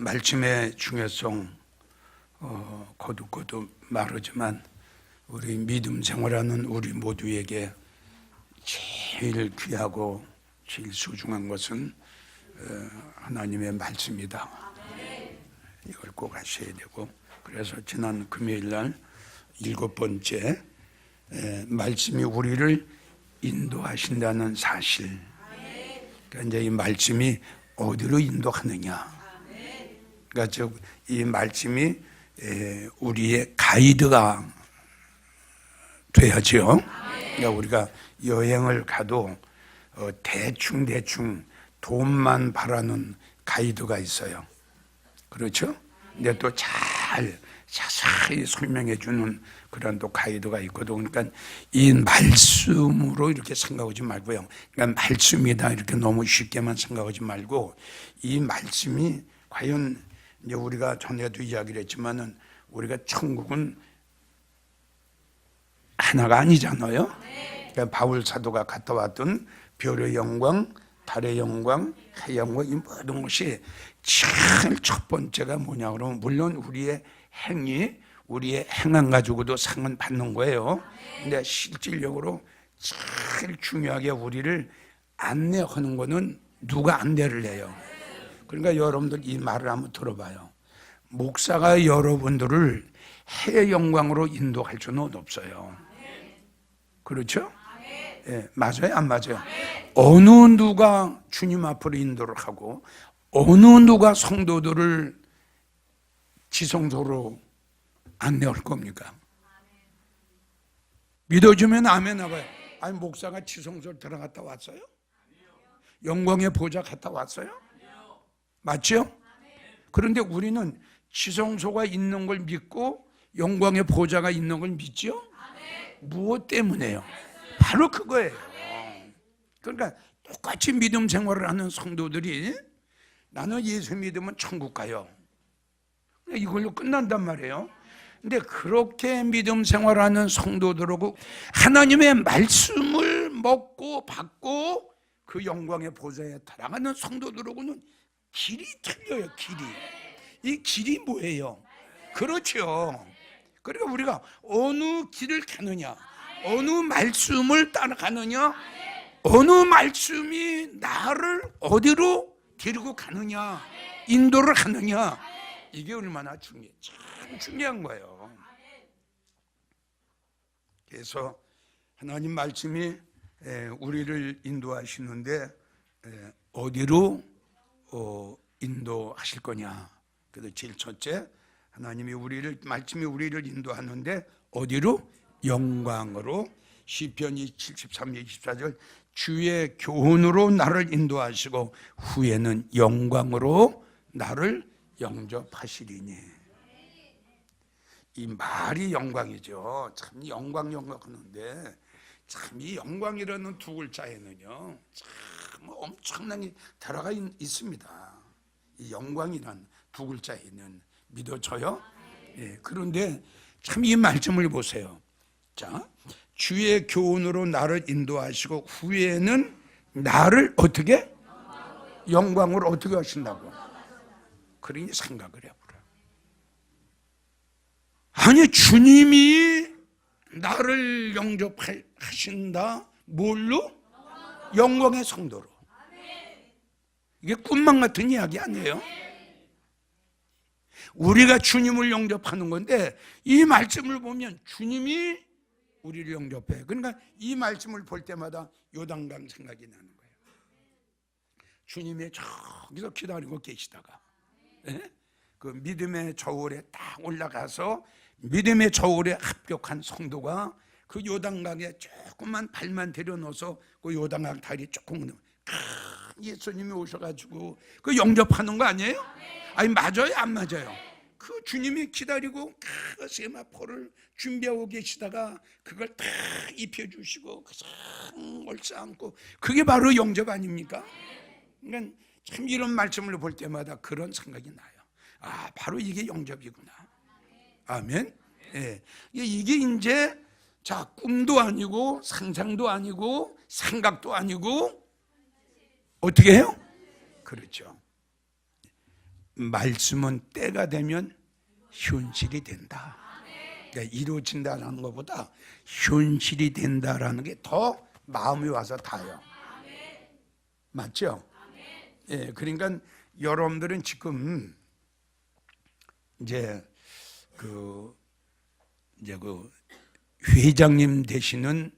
말씀의 중요성 거듭거듭 말하지만 우리 믿음 생활하는 우리 모두에게 제일 귀하고 제일 소중한 것은 하나님의 말씀이다. 이걸 꼭 하셔야 되고, 그래서 지난 금요일 날 7번째 말씀이 우리를 인도하신다는 사실. 그러니까 이제 이 말씀이 어디로 인도하느냐. 그러니까 이 말씀이 우리의 가이드가 돼야죠. 그러니까 우리가 여행을 가도 대충 돈만 바라는 가이드가 있어요. 그렇죠? 근데 또 잘 자세히 설명해 주는 그런 또 가이드가 있거든. 그러니까 이 말씀으로 이렇게 생각하지 말고요. 그러니까 말씀이다 이렇게 너무 쉽게만 생각하지 말고, 이 말씀이 과연 이제 우리가 전에도 이야기를 했지만은 우리가 천국은 하나가 아니잖아요. 그러니까 바울 사도가 갔다 왔던 별의 영광, 달의 영광, 해 영광, 이 모든 것이 제일 첫 번째가 뭐냐 그러면 물론 우리의 행위, 우리의 행한 가지고도 상은 받는 거예요. 근데 실질적으로 제일 중요하게 우리를 안내하는 거는 누가 안내를 해요? 그러니까 여러분들 이 말을 한번 들어봐요. 목사가 여러분들을 해의 영광으로 인도할 수는 없어요. 그렇죠? 예, 맞아요? 안 맞아요? 어느 누가 주님 앞으로 인도를 하고 어느 누가 성도들을 지성소로 안내할 겁니까? 믿어주면 아멘 하고요. 아니 목사가 지성소로 들어갔다 왔어요? 영광의 보좌 갔다 왔어요? 맞죠? 그런데 우리는 지성소가 있는 걸 믿고 영광의 보좌가 있는 걸 믿죠? 무엇 때문에요? 바로 그거예요. 그러니까 똑같이 믿음 생활을 하는 성도들이 나는 예수 믿으면 천국 가요, 이걸로 끝난단 말이에요. 근데 그렇게 믿음 생활하는 성도들하고 하나님의 말씀을 먹고 받고 그 영광의 보좌에 달아가는 성도들하고는 길이 틀려요. 이 길이 뭐예요? 그렇죠. 그러니까 우리가 어느 길을 가느냐, 어느 말씀을 따라가느냐, 어느 말씀이 나를 어디로 데리고 가느냐, 인도를 하느냐, 이게 얼마나 중요해요. 참 중요한 거예요. 그래서 하나님 말씀이 우리를 인도하시는데 어디로 인도하실 거냐. 그래서 제일 첫째, 하나님이 말씀이 우리를 인도하는데 어디로? 영광으로. 시편 73편 24절 주의 교훈으로 나를 인도하시고 후에는 영광으로 나를 영접하시리니. 이 말이 영광이죠. 참 영광 하는데 참 이 영광이라는 두 글자에는요 참 엄청나게 들어가 있습니다. 이 영광이란 두 글자에는 믿어져요? 예, 그런데 참 이 말씀을 보세요. 자, 주의 교훈으로 나를 인도하시고 후에는 나를 어떻게? 영광으로 어떻게 하신다고? 그러니 생각을 해보라. 아니 주님이 나를 영접하신다. 뭘로? 영광의 성도로. 이게 꿈만 같은 이야기 아니에요? 우리가 주님을 영접하는 건데 이 말씀을 보면 주님이 우리를 영접해. 그러니까 이 말씀을 볼 때마다 요단강 생각이 나는 거예요. 주님이 저기서 기다리고 계시다가 그 믿음의 저울에 딱 올라가서 믿음의 저울에 합격한 성도가 그 요단강에 조금만 발만 들여넣어서 그 요단강 다리 조금 예수님이 오셔가지고 그 영접하는 거 아니에요? 아니 맞아요? 안 맞아요? 그 주님이 기다리고 그 세마포를 준비하고 계시다가 그걸 딱 입혀주시고 그상 옳지않고 그게 바로 영접 아닙니까? 그러니까 참 이런 말씀을 볼 때마다 그런 생각이 나요. 아 바로 이게 영접이구나. 아멘. 예. 이게 이제 자 꿈도 아니고 상상도 아니고 생각도 아니고 어떻게 해요? 그렇죠. 말씀은 때가 되면 현실이 된다. 그러니까 이루어진다는 것보다 현실이 된다라는 게 더 마음이 와서 닿아요. 맞죠? 예, 그러니까 여러분들은 지금 이제 그 회장님 되시는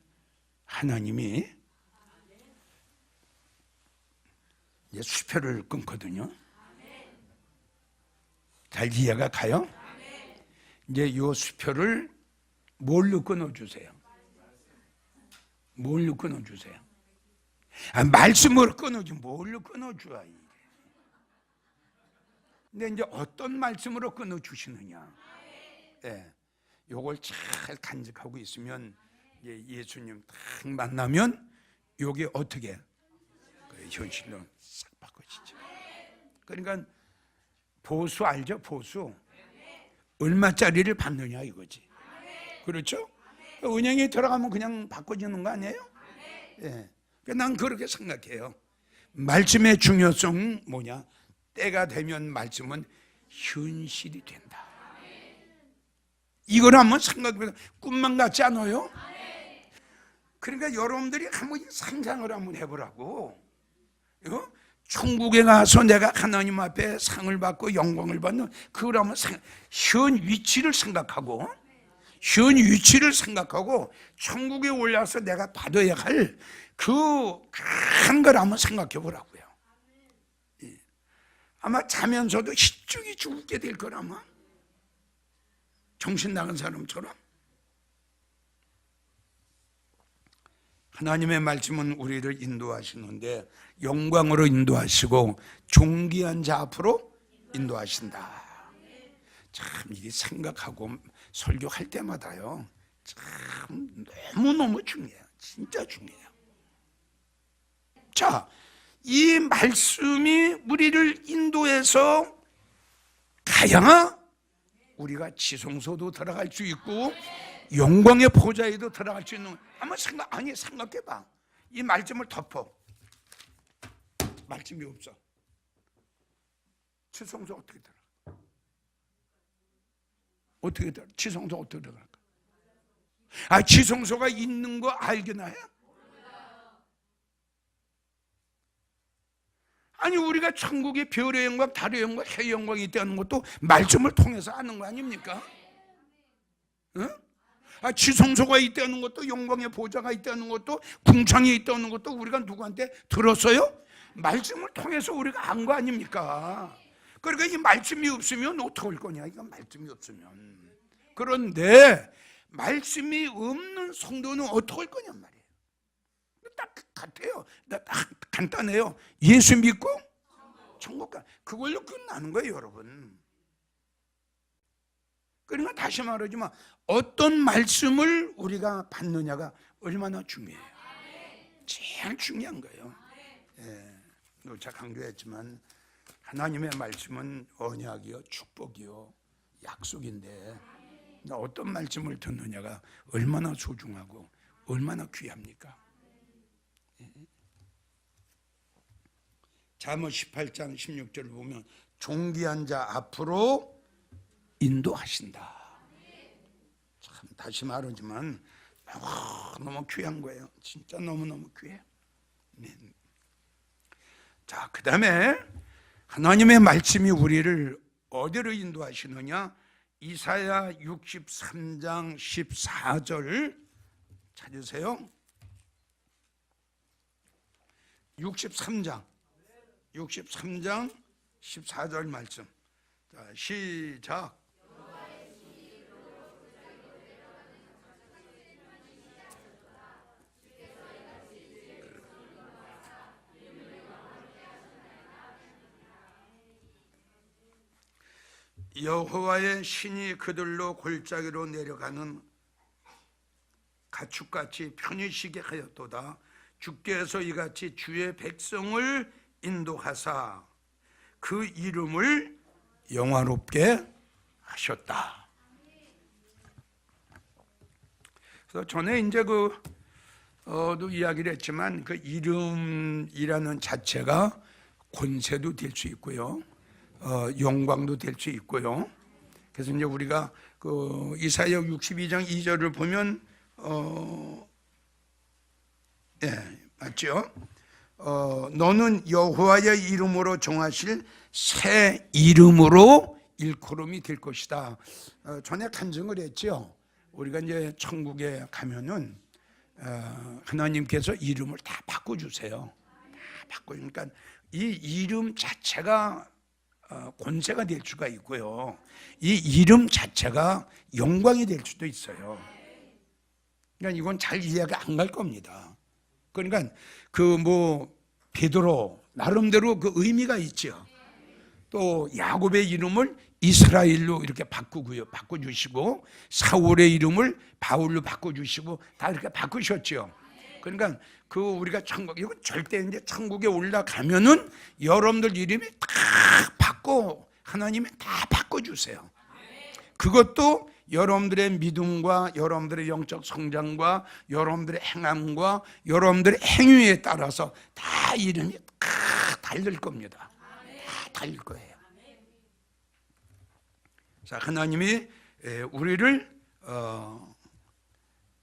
하나님이 이제 수표를 끊거든요. 잘 이해가 가요? 이제 요 수표를 뭘로 끊어주세요? 뭘로 끊어주세요? 말씀으로 끊어주, 뭘로 끊어줘야 돼? 근데 이제 어떤 말씀으로 끊어주시느냐? 예, 요걸 잘 간직하고 있으면 예수님 딱 만나면 요게 어떻게 현실로 싹 바꿔지죠. 그러니까 보수 알죠? 보수 얼마짜리를 받느냐 이거지. 그렇죠? 은행에 들어가면 그냥 바꿔지는 거 아니에요? 예. 난 그렇게 생각해요. 말씀의 중요성은 뭐냐? 때가 되면 말씀은 현실이 된다. 이걸 한번 생각해보세요. 꿈만 같지 않아요? 그러니까 여러분들이 한번 상상을 한번 해보라고. 천국에 가서 내가 하나님 앞에 상을 받고 영광을 받는 그걸 한번 현 위치를 생각하고, 현 위치를 생각하고 천국에 올라서 내가 받아야 할 그 큰 걸 한번 생각해 보라고요. 아마 자면서도 희죽이 죽게 될 거라마. 정신 나간 사람처럼. 하나님의 말씀은 우리를 인도하시는데 영광으로 인도하시고 존귀한 자 앞으로 인도하신다. 참 이게 생각하고 설교할 때마다요, 참 너무너무 중요해요. 진짜 중요해요. 자, 이 말씀이 우리를 인도해서 가야 우리가 지성소도 들어갈 수 있고 영광의 보좌에도 들어갈 수 있는. 한번 생각해봐. 이 말씀을 덮어. 말씀이 없어. 지성소 어떻게 들어가? 어떻게 들어가? 지성소 어떻게 들어갈까? 지성소가 있는 거 알긴 해요? 아니 우리가 천국의 별의 영광, 달의 영광, 해의 영광이 있다는 것도 말씀을 통해서 아는 거 아닙니까? 응? 지성소가 있다는 것도, 영광의 보좌가 있다는 것도, 궁창이 있다는 것도 우리가 누구한테 들었어요? 말씀을 통해서 우리가 안 거 아닙니까? 그러니까 이 말씀이 없으면 어떻게 할 거냐? 이건 말씀이 없으면. 그런데 말씀이 없는 성도는 어떻게 할 거냔 말이에요. 딱 같아요. 딱 간단해요. 예수 믿고 천국 가. 그걸로 끝나는 거예요, 여러분. 그러니까 다시 말하지만 어떤 말씀을 우리가 받느냐가 얼마나 중요해요. 제일 중요한 거예요. 누차 강조했지만 하나님의 말씀은 언약이요, 축복이요, 약속인데 어떤 말씀을 듣느냐가 얼마나 소중하고 얼마나 귀합니까? 잠언 18장 16절을 보면 존귀한 자 앞으로 인도하신다. 참 다시 말하지만 너무 귀한 거예요. 진짜 너무너무 귀해요. 자, 그 다음에 하나님의 말씀이 우리를 어디로 인도하시느냐? 이사야 63장 14절 찾으세요. 63장 14절 말씀. 자, 시작. 여호와의 신이 그들로 골짜기로 내려가는 가축같이 편히 쉬게 하였도다. 주께서 이같이 주의 백성을 인도하사 그 이름을 영화롭게 하셨다. 그래서 전에 이제 또 이야기를 했지만 그 이름이라는 자체가 권세도 될 수 있고요, 영광도 될 수 있고요. 그래서 이제 우리가 그 이사야 62장 2절을 보면 맞죠? 너는 여호와의 이름으로 정하실 새 이름으로 일컬음이 될 것이다. 전에 간증을 했죠. 우리가 이제 천국에 가면은 하나님께서 이름을 다 바꿔주세요. 다 바꾸니까 이 이름 자체가 권세가 될 수가 있고요. 이 이름 자체가 영광이 될 수도 있어요. 그러니까 이건 잘 이해가 안 갈 겁니다. 그러니까 베드로 나름대로 그 의미가 있죠. 또 야곱의 이름을 이스라엘로 이렇게 바꿔주시고 사울의 이름을 바울로 바꿔주시고 다 이렇게 바꾸셨죠. 그러니까 우리가 이건 절대 이제 천국에 올라가면은 여러분들 이름이 다 하나님이 다 바꿔주세요. 그것도 여러분들의 믿음과 여러분들의 영적 성장과 여러분들의 행함과 여러분들의 행위에 따라서 다 이름이 다 달릴 겁니다. 다 달릴 거예요. 자, 하나님이 우리를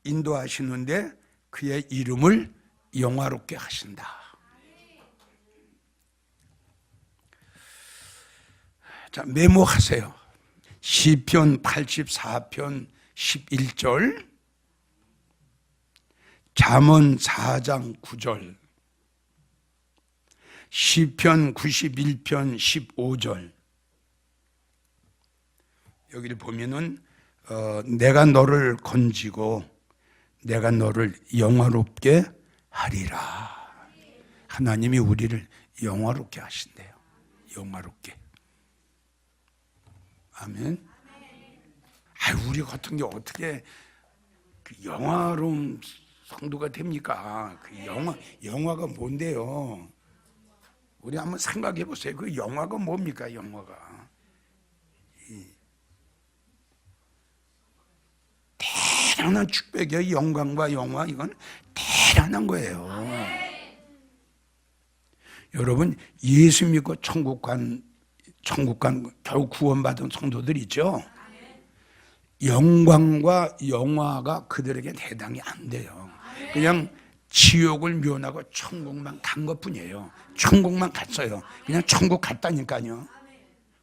인도하시는데 그의 이름을 영화롭게 하신다. 자, 메모하세요. 시편 84편 11절, 잠언 4장 9절, 시편 91편 15절. 여기를 보면은 내가 너를 건지고 내가 너를 영화롭게 하리라. 하나님이 우리를 영화롭게 하신대요. 영화롭게. 아멘. 우리 같은 게 어떻게 그 영화로운 성도가 됩니까? 그 영화가 뭔데요? 우리 한번 생각해 보세요. 그 영화가 뭡니까? 영화가 대단한 축복의 영광과 영화, 이건 대단한 거예요. 여러분, 예수 믿고 천국 간 겨우 구원받은 성도들 있죠? 영광과 영화가 그들에게 해당이 안 돼요. 그냥 지옥을 면하고 천국만 간 것뿐이에요. 천국만 갔어요. 그냥 천국 갔다니까요.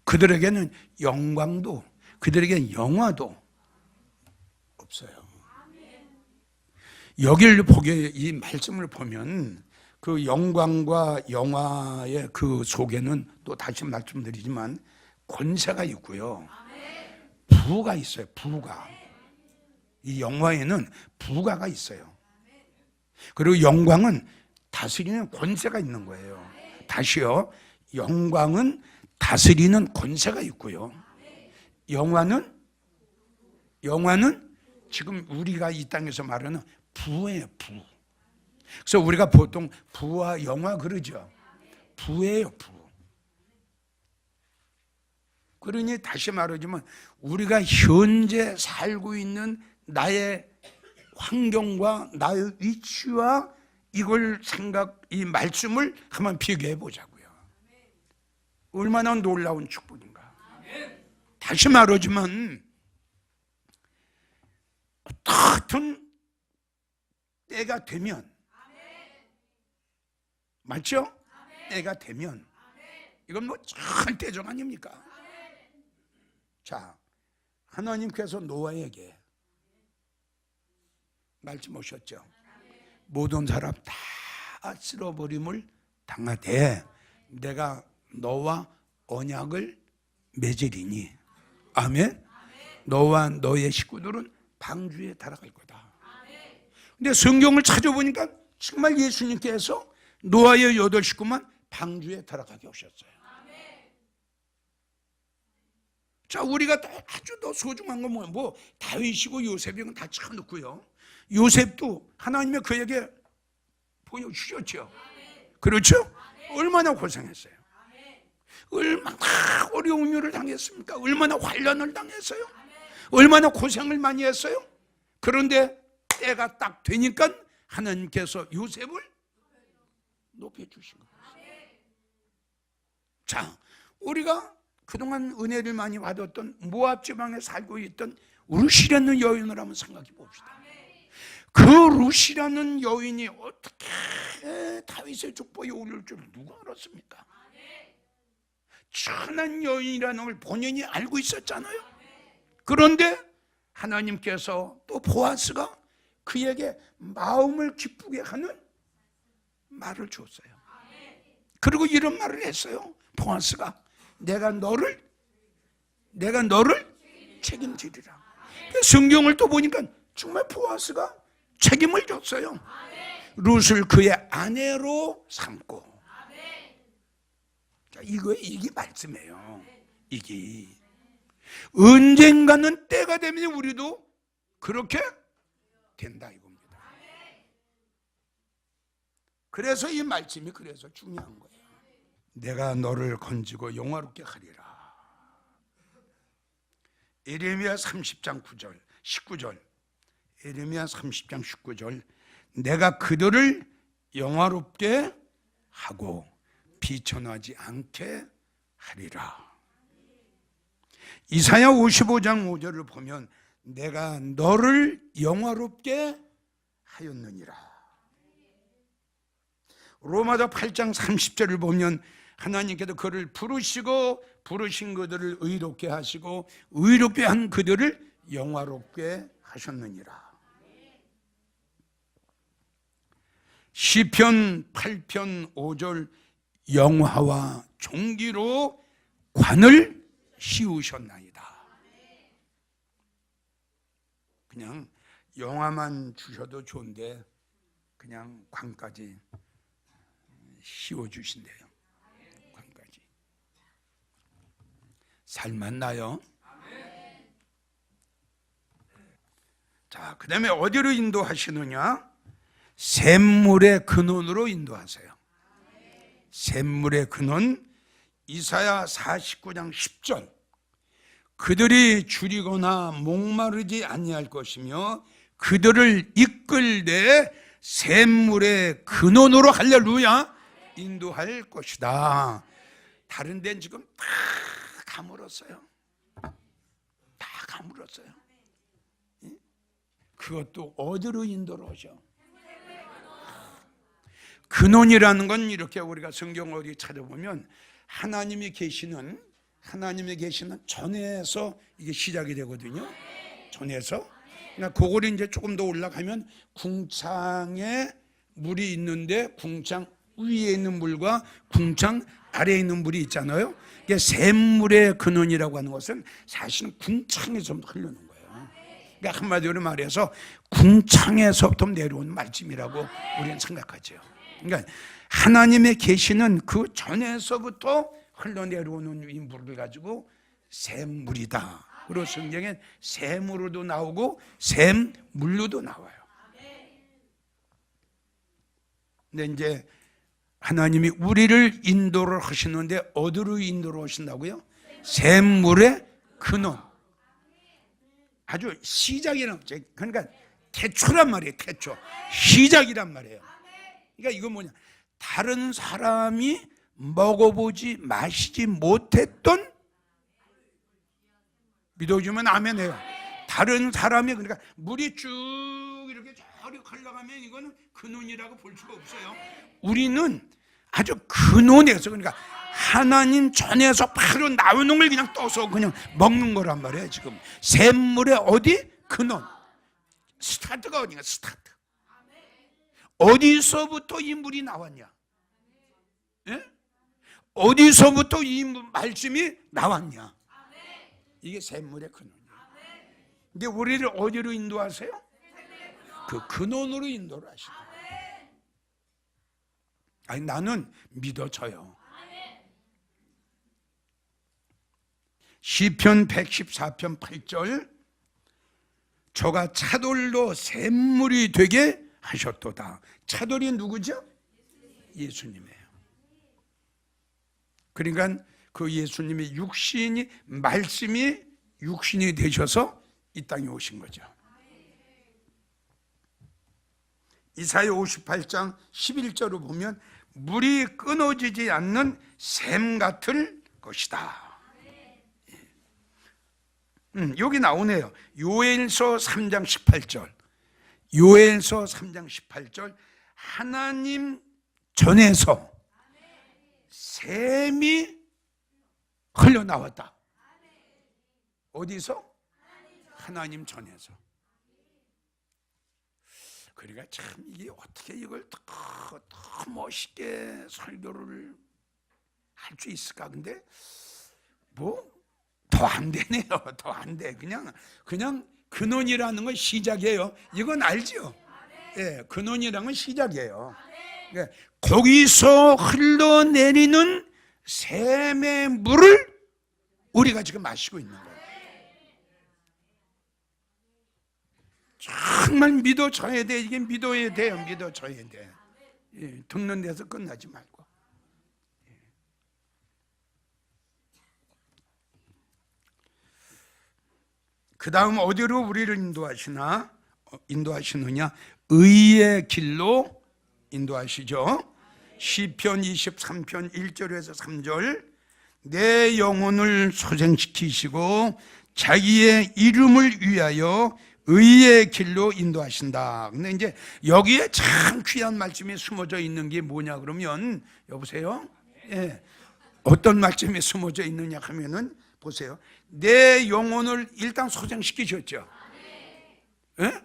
그들에게는 영광도, 그들에게는 영화도 없어요. 여기를 이 말씀을 보면 그 영광과 영화의 그 속에는 또 다시 말씀드리지만 권세가 있고요. 부가 있어요. 부가. 이 영화에는 부가가 있어요. 그리고 영광은 다스리는 권세가 있는 거예요. 다시요. 영광은 다스리는 권세가 있고요. 영화는 지금 우리가 이 땅에서 말하는 부예요. 부. 그래서 우리가 보통 부와 영화 그러죠. 부예요. 부. 그러니 다시 말하자면 우리가 현재 살고 있는 나의 환경과 나의 위치와 이 말씀을 한번 비교해 보자고요. 얼마나 놀라운 축복인가. 다시 말하자면 어떤 때가 되면, 맞죠? 때가 되면 이건 뭐 절대적 아닙니까? 자, 하나님께서 노아에게 말씀 오셨죠. 모든 사람 다 쓸어버림을 당하되 내가 너와 언약을 맺으리니. 아멘. 너와 너의 식구들은 방주에 달아갈 거다. 근데 성경을 찾아보니까 정말 예수님께서 노아의 8 식구만 방주에 들어가게 오셨어요. 자, 우리가 아주 더 소중한 건 뭐 다윗이고 요셉이건 다 쳐놓고요. 요셉도 하나님의 그에게 보여주셨죠. 그렇죠? 얼마나 고생했어요. 얼마나 어려운 일을 당했습니까? 얼마나 환난을 당했어요. 얼마나 고생을 많이 했어요. 그런데 때가 딱 되니까 하나님께서 요셉을 높여주신 거예요. 자, 우리가 그동안 은혜를 많이 받았던 모압 지방에 살고 있던 룻이라는 여인을 한번 생각해 봅시다. 그 룻이라는 여인이 어떻게 다윗의 축복이 오를 줄 누가 알았습니까? 천한 여인이라는 걸 본인이 알고 있었잖아요. 그런데 하나님께서 또 보아스가 그에게 마음을 기쁘게 하는 말을 줬어요. 그리고 이런 말을 했어요. 보아스가 내가 너를 책임지리라. 성경을 또 보니까 정말 보아스가 책임을 줬어요. 룻을 그의 아내로 삼고. 자, 이게 말씀이에요. 이게 언젠가는 때가 되면 우리도 그렇게 된다 이겁니다. 그래서 이 말씀이 그래서 중요한 거예요. 내가 너를 건지고 영화롭게 하리라. 예레미야 30장 9절 19절 예레미야 30장 19절 내가 그들을 영화롭게 하고 비천하지 않게 하리라. 이사야 55장 5절을 보면 내가 너를 영화롭게 하였느니라. 로마서 8장 30절을 보면 하나님께서 그를 부르시고 부르신 그들을 의롭게 하시고 의롭게 한 그들을 영화롭게 하셨느니라. 시편 8편 5절 영화와 종기로 관을 씌우셨나이다. 그냥 영화만 주셔도 좋은데 그냥 관까지 씌워주신대요. 관까지. 살맛나요? 자, 그 다음에 어디로 인도하시느냐? 샘물의 근원으로 인도하세요. 샘물의 근원, 이사야 49장 10절 그들이 줄이거나 목마르지 아니할 것이며 그들을 이끌되 샘물의 근원으로 할렐루야 인도할 것이다. 다른 데는 지금 다 가물었어요. 다 가물었어요. 그것도 어디로 인도를 하셔? 근원이라는 건 이렇게 우리가 성경 어디 찾아보면 하나님이 계시는 전에서 이게 시작이 되거든요. 전에서. 그러니까 그걸 이제 조금 더 올라가면 궁창에 물이 있는데 궁창 위에 있는 물과 궁창 아래에 있는 물이 있잖아요. 이게 샘물의 근원이라고 하는 것은 사실은 궁창에서 흐르는 거예요. 그러니까 한마디로 말해서 궁창에서부터 내려온 말씀이라고 우리는 생각하죠. 그러니까 하나님의 계시는 그 전에서부터 흘러내려오는 이 물을 가지고 샘물이다. 그리고 성경엔 샘으로도 나오고 샘물로도 나와요. 근데 이제 하나님이 우리를 인도를 하시는데 어디로 인도를 하신다고요? 샘물의 근원. 아주 시작이란, 그러니까 태초란 말이에요. 태초. 시작이란 말이에요. 그러니까 이건 뭐냐? 다른 사람이 먹어보지 마시지 못했던, 믿어주면 아멘 해요. 다른 사람이, 그러니까 물이 쭉 이렇게 저리 흘러가면 이거는 근원이라고 볼 수가 없어요. 우리는 아주 근원에서, 그러니까 하나님 전에서 바로 나오는 걸 그냥 떠서 그냥 먹는 거란 말이에요. 지금 샘물의 어디? 근원. 스타트가 어디가? 스타트. 어디서부터 이 물이 나왔냐? 예? 어디서부터 이 말씀이 나왔냐? 이게 샘물의 근원이에요. 근데 우리를 어디로 인도하세요? 그 근원으로 인도를 하시는 거예요. 아니, 나는 믿어져요. 시편 114편 8절 저가 차돌로 샘물이 되게 하셨도다. 차돌이 누구죠? 예수님이에요. 그러니까 그 예수님이 말씀이 육신이 되셔서 이 땅에 오신 거죠. 이사야 58장 11절을 보면 물이 끊어지지 않는 샘 같을 것이다. 여기 나오네요. 요엘서 3장 18절. 요엘서 3장 18절. 하나님 전에서 샘이 흘러나왔다. 어디서? 하나님 전에서. 그러니까 참 이게 어떻게 이걸 더 멋있게 설교를 할 수 있을까? 근데 뭐 더 안 되네요. 더 안 돼. 그냥 근원이라는 건 시작이에요. 이건 알죠? 예, 근원이라는 건 시작이에요. 예, 거기서 흘러내리는 샘의 물을 우리가 지금 마시고 있는 거예요. 정말 믿어져야 돼. 이게 믿어야 돼요. 믿어져야 돼. 예, 듣는 데서 끝나지 말고. 예. 그 다음 어디로 우리를 인도하시느냐? 의의 길로 인도하시죠. 시편 23편 1절에서 3절. 내 영혼을 소생시키시고 자기의 이름을 위하여 의의 길로 인도하신다. 근데 이제 여기에 참 귀한 말씀이 숨어져 있는 게 뭐냐 그러면, 여보세요? 예. 어떤 말씀이 숨어져 있느냐 하면은, 보세요. 내 영혼을 일단 소생시키셨죠. 예?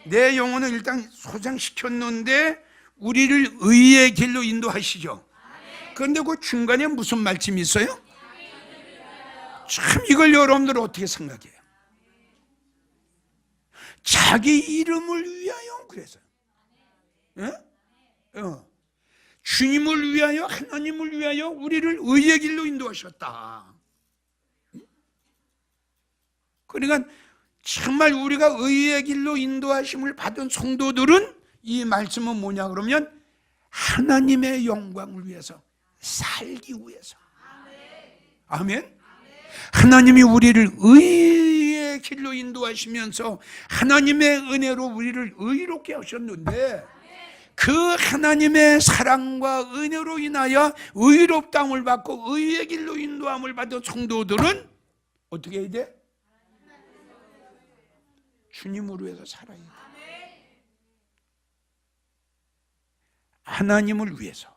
내 영혼을 일단 소생시켰는데 우리를 의의 길로 인도하시죠. 그런데 그 중간에 무슨 말씀이 있어요? 참 이걸 여러분들 어떻게 생각해요? 자기 이름을 위하여. 그래서 주님을 위하여, 하나님을 위하여 우리를 의의 길로 인도하셨다. 그러니까 정말 우리가 의의 길로 인도하심을 받은 성도들은 이 말씀은 뭐냐 그러면 하나님의 영광을 위해서 살기 위해서. 아멘. 하나님이 우리를 의의 길로 인도하시면서 하나님의 은혜로 우리를 의롭게 하셨는데, 그 하나님의 사랑과 은혜로 인하여 의롭다함을 받고 의의 길로 인도함을 받은 성도들은 어떻게 해야 돼? 주님으로 해서 살아야 돼. 하나님을 위해서.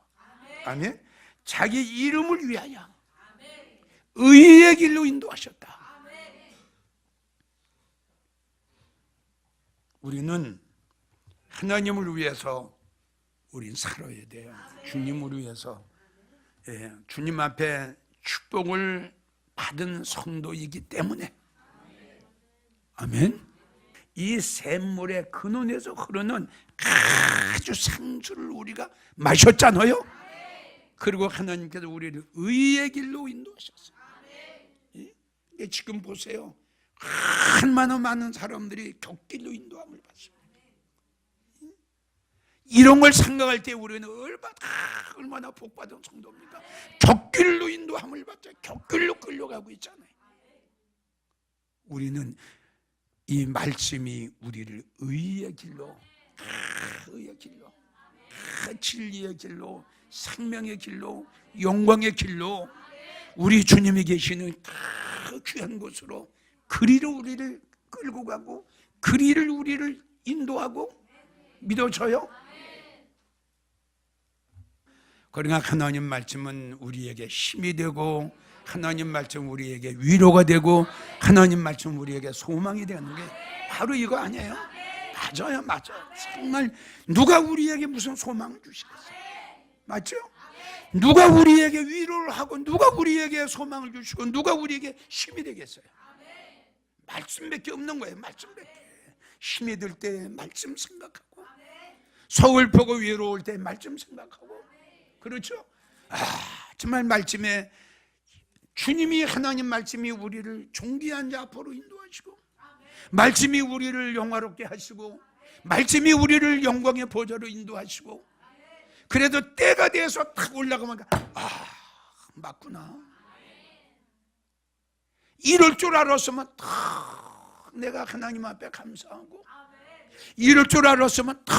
아멘. 자기 이름을 위하여 의의 길로 인도하셨다. 우리는 하나님을 위해서 우린 살아야 돼요. 주님을 위해서. 예, 주님 앞에 축복을 받은 성도이기 때문에. 아멘. 이 샘물의 근원에서 흐르는 아주 상주를 우리가 마셨잖아요. 그리고 하나님께서 우리를 의의 길로 인도하셨어요. 예? 지금 보세요. 얼마나 많은 사람들이 격길로 인도함을 받습니다. 이런 걸 생각할 때 우리는 얼마나 복받은 성도입니까? 격길로 인도함을 받죠. 격길로 끌려가고 있잖아요. 우리는 이 말씀이 우리를 의의 길로, 의의 길로, 진리의 길로, 생명의 길로, 영광의 길로, 우리 주님이 계시는 그 귀한 곳으로, 그리로 우리를 끌고 가고 그리를 우리를 인도하고. 믿어져요? 그러나 하나님 말씀은 우리에게 힘이 되고, 하나님 말씀 우리에게 위로가 되고, 하나님 말씀 우리에게 소망이 되는 게 바로 이거 아니에요? 맞아요. 정말 누가 우리에게 무슨 소망을 주시겠어요? 맞죠? 누가 우리에게 위로를 하고, 누가 우리에게 소망을 주시고, 누가 우리에게 힘이 되겠어요? 말씀밖에 없는 거예요. 말씀밖에. 힘이 들 때 말씀 생각하고, 서글프고 외로울 때 말씀 생각하고. 그렇죠? 정말 말씀에 주님이, 하나님 말씀이 우리를 존귀한 자 앞으로 인도하시고, 말씀이 우리를 영화롭게 하시고, 말씀이 우리를 영광의 보좌로 인도하시고, 그래도 때가 돼서 탁 올라가면 맞구나. 이럴 줄 알았으면 탁 내가 하나님 앞에 감사하고, 이럴 줄 알았으면 탁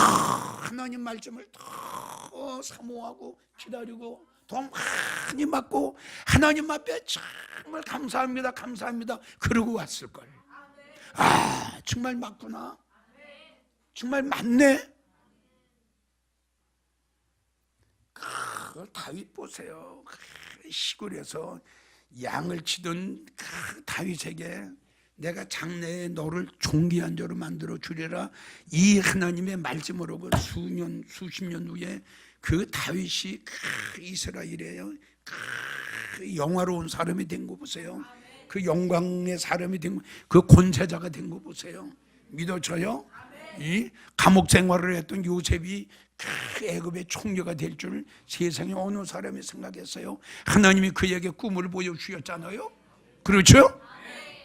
하나님 말씀을 탁 사모하고 기다리고 돈 많이 받고 하나님 앞에 정말 감사합니다, 감사합니다 그러고 왔을걸. 아, 정말 맞구나, 정말 맞네. 그 다윗 보세요. 시골에서 양을 치던 그 다윗에게 내가 장래에 너를 존귀한 자로 만들어 주리라, 이 하나님의 말씀으로 그 수년 수십 년 후에 그 다윗이 그 이스라엘의 그 영화로운 사람이 된 거 보세요. 그 영광의 사람이 된 거, 그 권세자가 된 거 보세요. 믿어져요? 이 감옥 생활을 했던 요셉이 그 애굽의 총리가 될 줄 세상에 어느 사람이 생각했어요? 하나님이 그에게 꿈을 보여주셨잖아요. 그렇죠?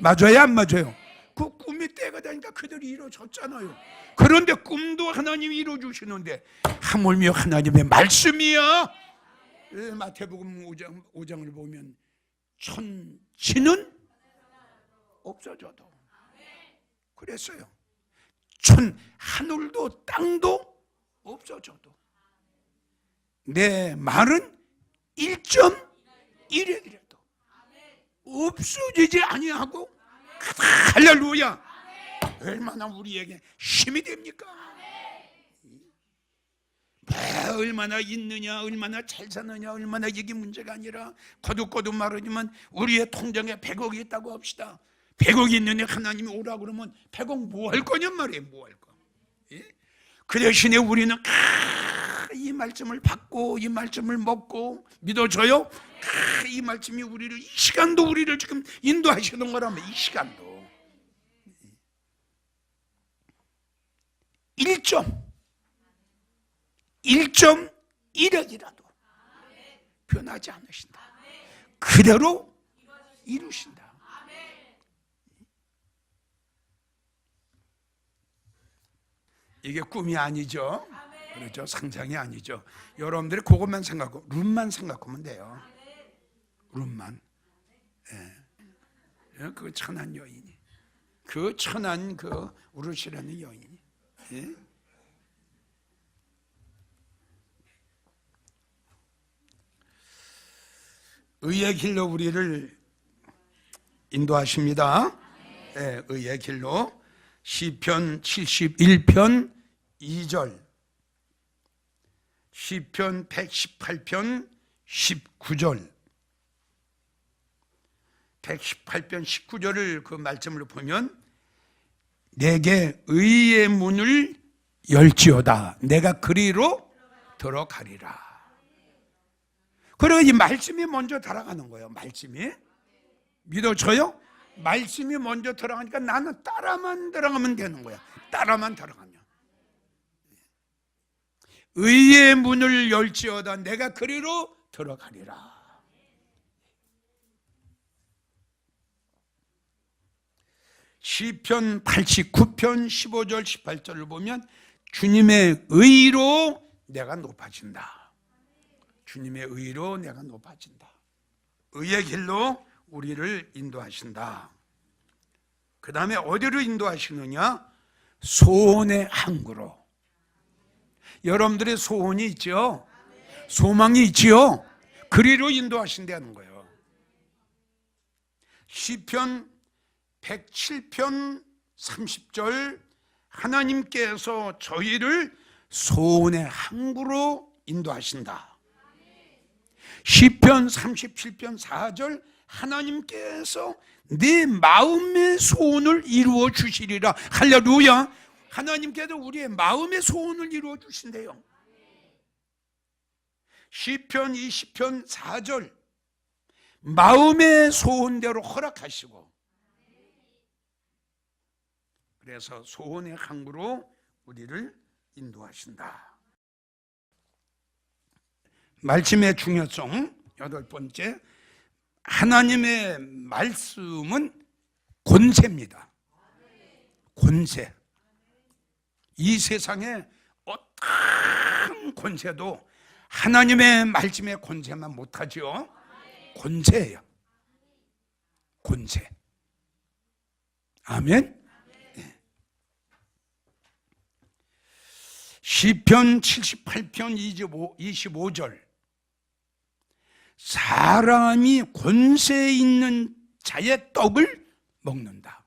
맞아요, 안 맞아요? 그 꿈이 때가 되니까 그들이 이루어졌잖아요. 그런데 꿈도 하나님이 이루어주시는데 하물며 하나님의 말씀이야. 마태복음 5장을 보면 천지는 없어져도 그랬어요. 하늘도 땅도 없어져도 내 말은 1.1이라도 없어지지 아니하고, 할렐루야. 얼마나 우리에게 힘이 됩니까? 얼마나 있느냐, 얼마나 잘 사느냐, 얼마나 이게 문제가 아니라 거듭거듭 말하지만 우리의 통장에 100억이 있다고 합시다. 100억이 있는데 하나님이 오라 그러면 100억 뭐 할 거냔 말이에요. 뭐 할 거. 그 대신에 우리는 이 말씀을 받고 이 말씀을 먹고, 믿어져요? 이 말씀이 우리를, 이 시간도 우리를 지금 인도하시는 거라면, 이 시간도 1.1억이라도 변하지 않으신다. 그대로 이루신다. 이게 꿈이 아니죠. 그렇죠. 상상이 아니죠. 여러분들이 그것만 생각하고, 룸만 생각하면 돼요. 룸만. 그 천한 여인이, 그 천한 그 우르시라는 여인이. 의의 길로 우리를 인도하십니다. 의의 길로. 시편 71편 2절, 시편 118편 19절, 118편 19절을 그 말씀을 보면 내게 의의 문을 열지어다, 내가 그리로 들어가리라. 그리고 이 말씀이 먼저 들어가는 거예요. 말씀이. 믿어져요? 말씀이 먼저 들어가니까 나는 따라만 들어가면 되는 거야. 따라만 들어가면. 의의 문을 열지어다, 내가 그리로 들어가리라. 시편 89편 15절 18절을 보면 주님의 의로 내가 높아진다. 주님의 의로 내가 높아진다. 의의 길로 우리를 인도하신다. 그 다음에 어디로 인도하시느냐? 소원의 항구로. 여러분들의 소원이 있죠? 소망이 있지요? 그리로 인도하신다는 거예요. 시편 107편 30절, 하나님께서 저희를 소원의 항구로 인도하신다. 시편 37편 4절, 하나님께서 네 마음의 소원을 이루어 주시리라. 할렐루야. 하나님께서 우리의 마음의 소원을 이루어 주신대요. 시편 20편 4절, 마음의 소원대로 허락하시고, 그래서 소원의 항구로 우리를 인도하신다. 말씀의 중요성 8번째, 하나님의 말씀은 권세입니다. 권세. 이 세상에 어떤 권세도 하나님의 말씀의 권세만 못하죠. 권세예요. 권세. 아멘. 네. 시편 78편 25절, 사람이 권세 있는 자의 떡을 먹는다.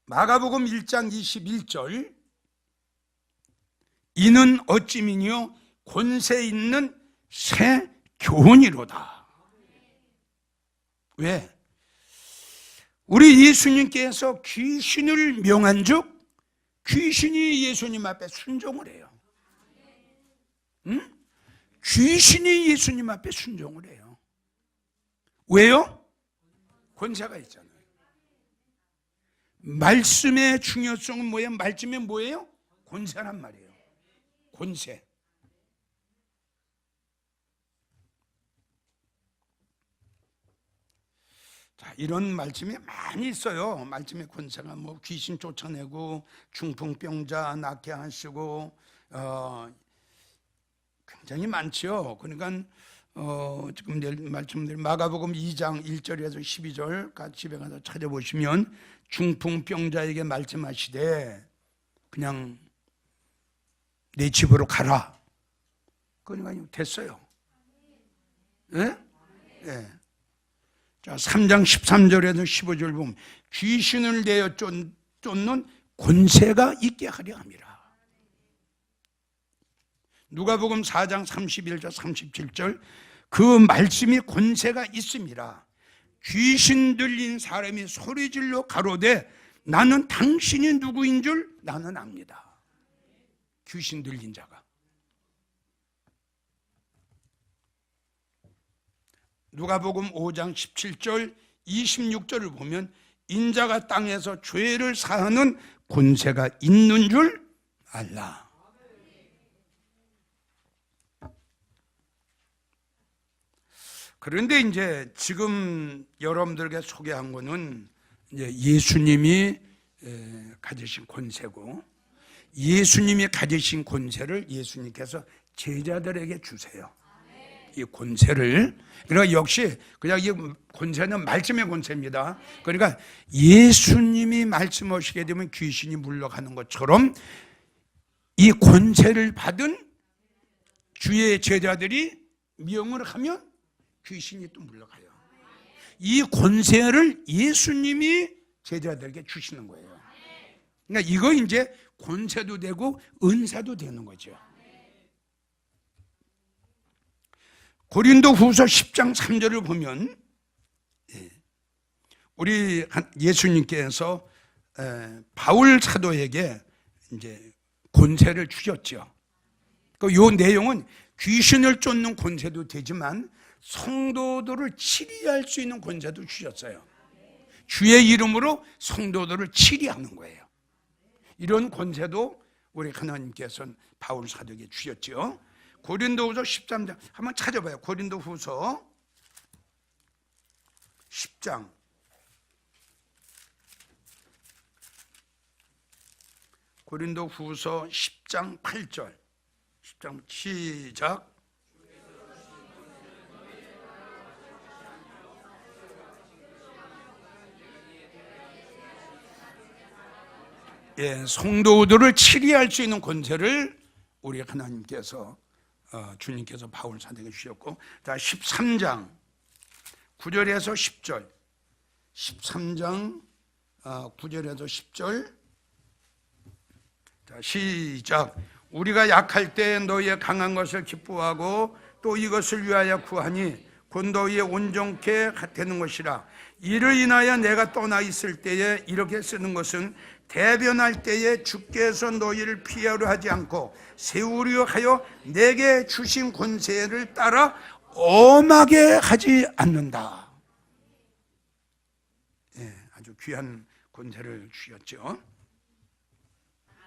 마가복음 1장 21절, 이는 어찌미뇨 권세 있는 새 교훈이로다. 왜? 우리 예수님께서 귀신을 명한 즉 귀신이 예수님 앞에 순종을 해요. 응? 귀신이 예수님 앞에 순종을 해요. 왜요? 권세가 있잖아요. 말씀의 중요성은 뭐예요? 말씀이 뭐예요? 권세란 말이에요. 권세. 자, 이런 말씀이 많이 있어요. 말씀의 권세가 뭐 귀신 쫓아내고 중풍병자 낫게 하시고 굉장히 많죠. 그러니까 지금 내일 말씀드린 마가복음 2장 1절에서 12절 집에 가서 찾아보시면 중풍병자에게 말씀하시되 그냥 내 집으로 가라. 그러니까 됐어요. 예? 예. 자, 3장 13절에서 15절 보면 귀신을 내어 쫓는 권세가 있게 하려 함이라. 누가복음 4장 31절 37절 그 말씀이 권세가 있습니다. 귀신 들린 사람이 소리질러 가로되 나는 당신이 누구인 줄 나는 압니다. 귀신 들린 자가. 누가복음 5장 17절 26절을 보면 인자가 땅에서 죄를 사하는 권세가 있는 줄 알라. 그런데 이제 지금 여러분들에게 소개한 거는 이제 예수님이 가지신 권세고, 예수님이 가지신 권세를 예수님께서 제자들에게 주세요. 이 권세를. 그러니까 역시 그냥 이 권세는 말씀의 권세입니다. 그러니까 예수님이 말씀하시게 되면 귀신이 물러가는 것처럼 이 권세를 받은 주의 제자들이 명을 하면 귀신이 또 물러가요. 이 권세를 예수님이 제자들에게 주시는 거예요. 그러니까 이거 이제 권세도 되고 은사도 되는 거죠. 고린도 후서 10장 3절을 보면 우리 예수님께서 바울 사도에게 이제 권세를 주셨죠. 이 내용은 귀신을 쫓는 권세도 되지만 성도들을 치리할 수 있는 권세도 주셨어요. 주의 이름으로 성도들을 치리하는 거예요. 이런 권세도 우리 하나님께서는 바울 사도에게 주셨죠. 고린도후서 13장 한번 찾아봐요. 고린도후서 10장 고린도후서 10장 8절 10장 시작. 예, 성도들을 치리할 수 있는 권세를 우리 하나님께서 주님께서 바울 사도에게 주셨고, 자 13장 9절에서 10절 13장 9절에서 10절 자 시작. 우리가 약할 때 너희의 강한 것을 기뻐하고 또 이것을 위하여 구하니 곧 너희의 온전케 되는 것이라. 이를 인하여 내가 떠나 있을 때에 이렇게 쓰는 것은 대변할 때에 주께서 너희를 피하려 하지 않고 세우려 하여 내게 주신 권세를 따라 엄하게 하지 않는다. 예, 아주 귀한 권세를 주셨죠.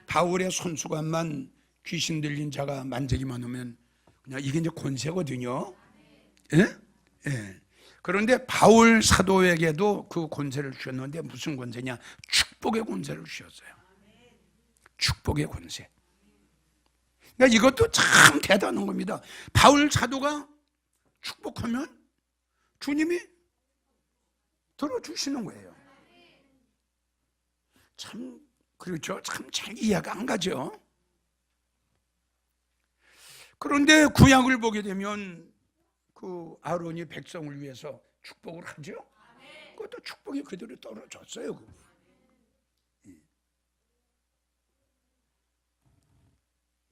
바울의 손수건만 귀신 들린 자가 만지기만 하면 그냥 이게 이제 권세거든요. 예? 예. 그런데 바울 사도에게도 그 권세를 주셨는데 무슨 권세냐? 축복의 권세를 주셨어요. 축복의 권세. 그러니까 이것도 참 대단한 겁니다. 바울 사도가 축복하면 주님이 들어주시는 거예요. 참 그렇죠. 참 잘 이해가 안 가죠. 그런데 구약을 보게 되면 그 아론이 백성을 위해서 축복을 하죠. 그것도 축복이 그대로 떨어졌어요.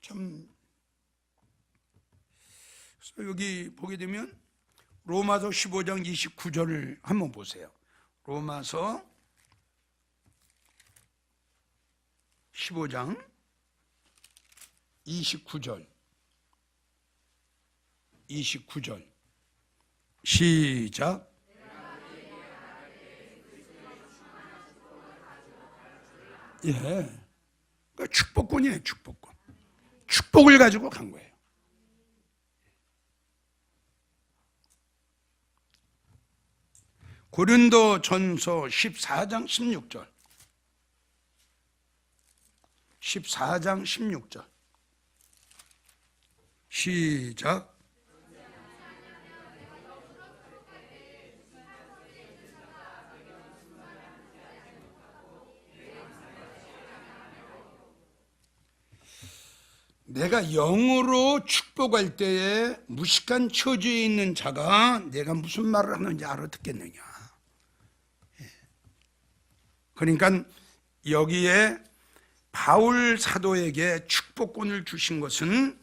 참, 그래서 여기 보게 되면 로마서 15장 29절을 한번 보세요. 로마서 15장 29절 시작. 예, 그러니까 축복권이에요. 축복권. 축복을 가지고 간 거예요. 고린도전서 14장 16절 14장 16절 시작. 내가 영으로 축복할 때에 무식한 처지에 있는 자가 내가 무슨 말을 하는지 알아듣겠느냐. 그러니까 여기에 바울 사도에게 축복권을 주신 것은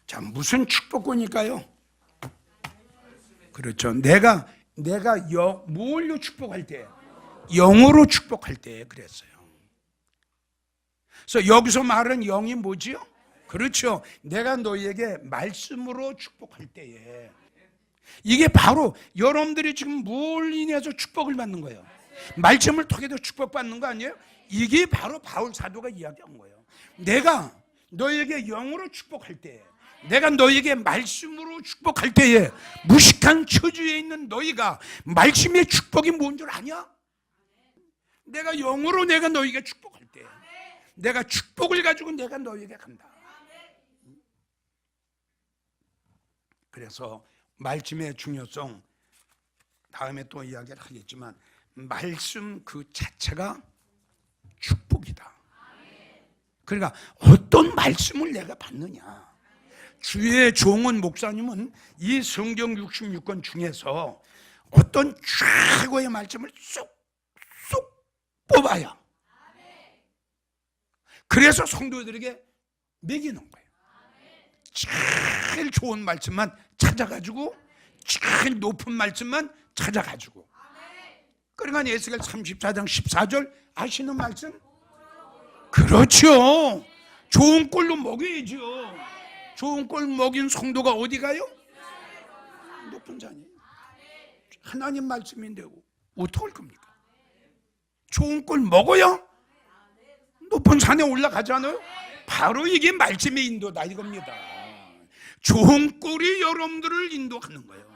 자, 무슨 축복권일까요? 그렇죠. 내가 뭘로 축복할 때? 영으로 축복할 때 그랬어요. 그래서 여기서 말은 영이 뭐지요? 그렇죠. 내가 너희에게 말씀으로 축복할 때에 이게 바로 여러분들이 지금 뭘 인해서 축복을 받는 거예요? 말씀을 통해서 축복받는 거 아니에요? 이게 바로 바울 사도가 이야기한 거예요. 내가 너희에게 영으로 축복할 때에 내가 너희에게 말씀으로 축복할 때에 무식한 처지에 있는 너희가 말씀의 축복이 뭔 줄 아냐? 내가 영으로 내가 너희에게 축복할 때 내가 축복을 가지고 내가 너희에게 간다. 그래서 말씀의 중요성 다음에 또 이야기를 하겠지만 말씀 그 자체가 축복이다. 그러니까 어떤 말씀을 내가 받느냐. 주의 종은 목사님은 이 성경 66권 중에서 어떤 최고의 말씀을 쏙쏙 뽑아야 그래서 성도들에게 먹이는 거예요. 제일 좋은 말씀만 찾아가지고 제일 높은 말씀만 찾아가지고 그러니까 에스겔 34장 14절 아시는 말씀? 그렇죠. 좋은 꼴로 먹여야죠. 좋은 꼴 먹인 성도가 어디 가요? 높은 산이에요. 하나님 말씀인데 어떡할 겁니까? 좋은 꼴 먹어야 높은 산에 올라가잖아요. 바로 이게 말씀의 인도다 이겁니다. 좋은 꼴이 여러분들을 인도하는 거예요.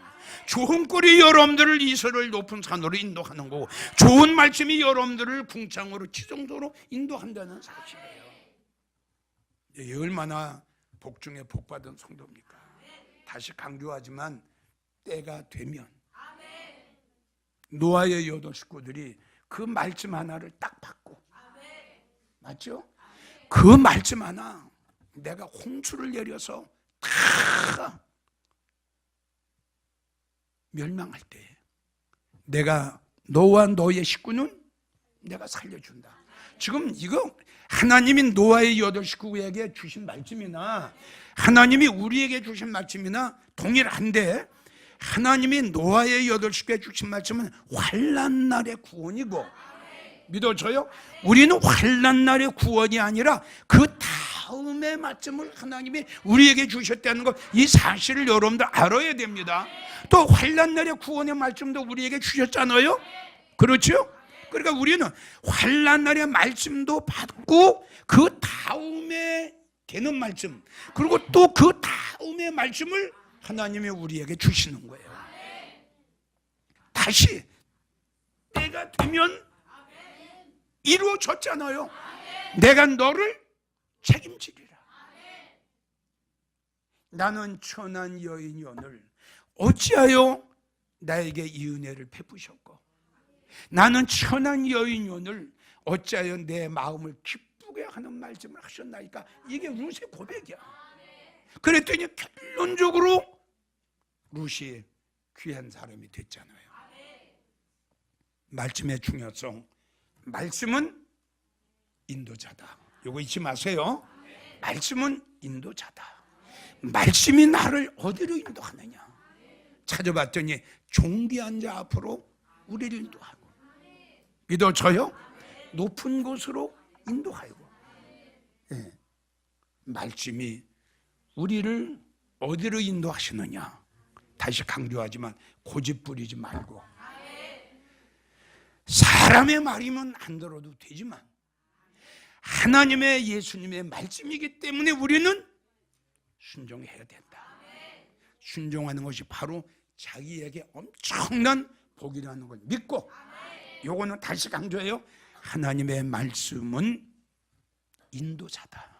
좋은 꼴이 여러분들을 이스라엘 높은 산으로 인도하는 거고 좋은 말씀이 여러분들을 궁창으로 지정도로 인도한다는 사실이에요. 이게 얼마나 복 중에 복 받은 성도입니까? 다시 강조하지만 때가 되면 노아의 8 식구들이 그 말씀 하나를 딱 받고 맞죠? 그 말씀 하나 내가 홍수를 내려서 다 멸망할 때 내가 너와 너의 식구는 내가 살려준다. 지금 이거 하나님이 노아의 8 식구에게 주신 말씀이나 하나님이 우리에게 주신 말씀이나 동일한데 하나님이 노아의 8 식구에 주신 말씀은 환난 날의 구원이고 믿어져요? 우리는 환난 날의 구원이 아니라 그 다음의 말씀을 하나님이 우리에게 주셨다는 것, 이 사실을 여러분들 알아야 됩니다. 또 환난 날의 구원의 말씀도 우리에게 주셨잖아요. 그렇죠? 그러니까 우리는 환난 날의 말씀도 받고 그 다음에 되는 말씀 그리고 또 그 다음의 말씀을 하나님이 우리에게 주시는 거예요. 다시 때가 되면 이루어졌잖아요. 내가 너를 책임지리라. 나는 천한 여인연을 어찌하여 나에게 이 은혜를 베푸셨고 나는 천한 여인연을 어찌하여 내 마음을 기쁘게 하는 말씀을 하셨나이까. 이게 루세 고백이야. 그랬더니 결론적으로 룻이 귀한 사람이 됐잖아요. 말씀의 중요성. 말씀은 인도자다. 이거 잊지 마세요. 말씀은 인도자다. 말씀이 나를 어디로 인도하느냐 찾아봤더니 존귀한 자 앞으로 우리를 인도하고, 믿어져요? 높은 곳으로 인도하고. 네. 말씀이 우리를 어디로 인도하시느냐. 다시 강조하지만 고집 부리지 말고, 사람의 말이면 안 들어도 되지만 하나님의, 예수님의 말씀이기 때문에 우리는 순종해야 된다. 순종하는 것이 바로 자기에게 엄청난 복이라는 걸 믿고, 요거는 다시 강조해요. 하나님의 말씀은 인도자다.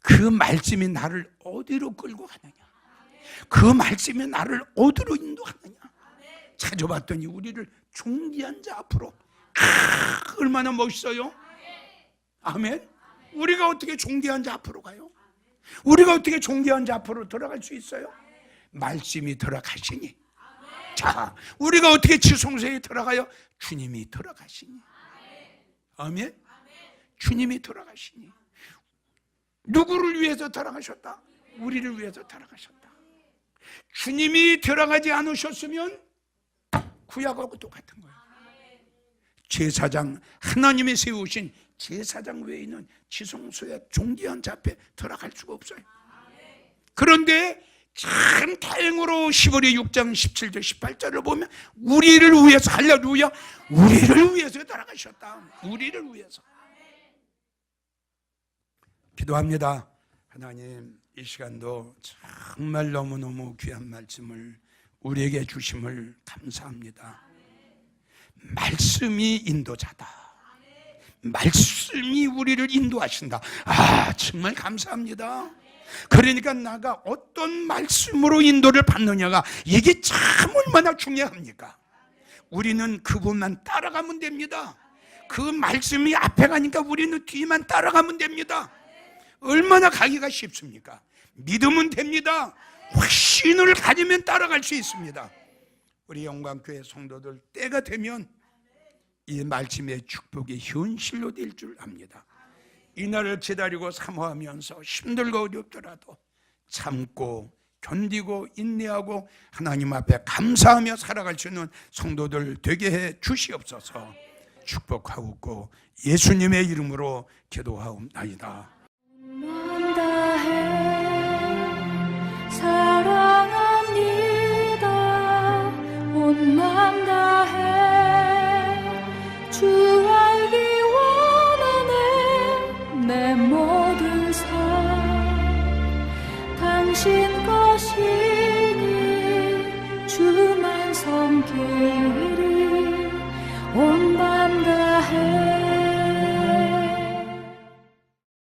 그 말씀이 나를 어디로 끌고 가느냐, 그 말씀이 나를 어디로 인도하느냐 찾아봤더니 우리를 존귀한 자 앞으로. 얼마나 멋있어요. 아멘. 우리가 어떻게 존귀한 자 앞으로 가요? 우리가 어떻게 존귀한 자 앞으로 들어갈 수 있어요? 말씀이 들어가시니. 자, 우리가 어떻게 지성소에 들어가요? 주님이 들어가시니. 아멘. 주님이 들어가시니. 누구를 위해서 들어가셨다? 우리를 위해서 들어가셨다. 주님이 들어가지 않으셨으면 구약하고 똑같은 거예요. 제사장, 하나님이 세우신 제사장 외에는 지성소에 존귀한 자 앞에 들어갈 수가 없어요. 그런데 참 다행으로 시브리 6장 17절 18절을 보면 우리를 위해서, 할렐루야, 우리를 위해서 들어가셨다. 우리를 위해서. 기도합니다. 하나님, 이 시간도 정말 너무너무 귀한 말씀을 우리에게 주심을 감사합니다. 말씀이 인도자다. 말씀이 우리를 인도하신다. 정말 감사합니다. 그러니까 나가 어떤 말씀으로 인도를 받느냐가 이게 참 얼마나 중요합니까? 우리는 그분만 따라가면 됩니다. 그 말씀이 앞에 가니까 우리는 뒤만 따라가면 됩니다. 얼마나 가기가 쉽습니까? 믿으면 됩니다. 확신을 가지면 따라갈 수 있습니다. 우리 영광교회 성도들, 때가 되면 이 말씀의 축복이 현실로 될 줄 압니다. 이날을 기다리고 사모하면서 힘들고 어렵더라도 참고 견디고 인내하고 하나님 앞에 감사하며 살아갈 수 있는 성도들 되게 해 주시옵소서. 축복하옵고 예수님의 이름으로 기도하옵나이다.